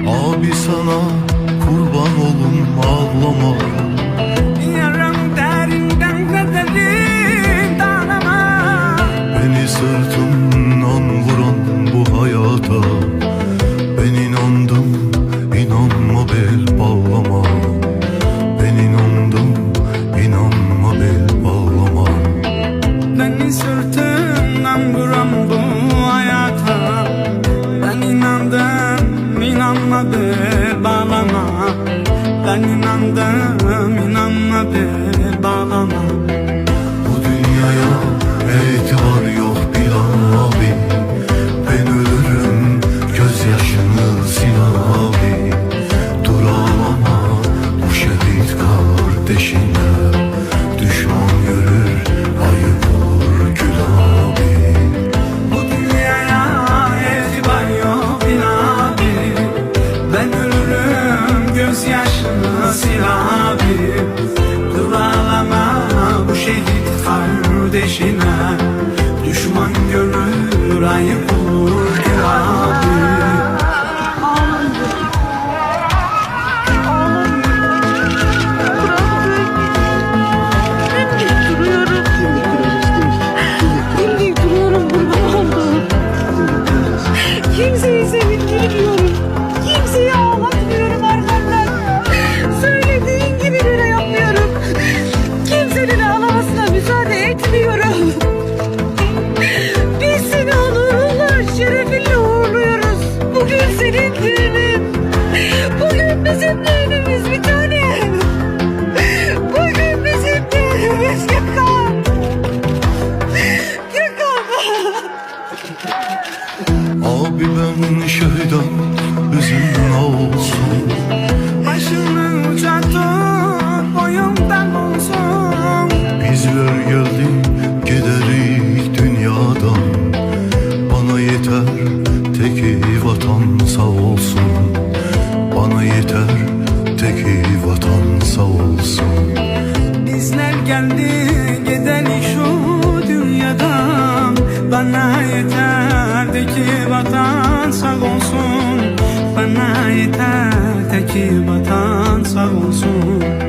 Abi sana kurban olun, ağlama. Yaram derinden kaderin dağlama. Beni sırtımdan vuran bu hayata ben inandım, inanma bel bağlama. Ben inandım, inanma bel bağlama. Beni sırtından vuran bu hayata ben inandım, inanma bel bağlama. Ben inandım, inanma bel bağlama. Bu dünyaya itibar yok Bilal abi. Ben ölürüm, gözyaşını sil abi. Dur ağlama bu şehit kardeşine. Düşman görür, ayıp olur gül abi. Bu dünyaya itibar yok bil abi. Ben ölürüm, gözyaşını sil abi. Dur ağlama bu şehit kardeşine. Düşman görür, ayıp olur gül abi. Dimdik duruyorum, kurban oldum. Kimseyi sevindirmiyorum. Kimseyi ağlatmıyorum arkamdan. Söylediğin gibi bile yapmıyorum. Kimsenin ağlamasına müsaade etmiyorum. Biz seni onurunla, şerefinle uğurluyoruz. Bugün senin düğünün. Bugün bizim düğünümüz bir tanem. Bugün bizim düğünümüz Gökhan. Abi ben şehiden üzümün olsun. Başını uça tut, boyundan olsun. Bizler geldik giderik dünyadan. Bana yeter teki vatan sağ olsun. Bana yeter teki vatan sağ olsun. Bizler geldi gidelim şu dünyadan. Bana yeter de ki vatan sağ olsun. Bana yeter de ki vatan sağ olsun.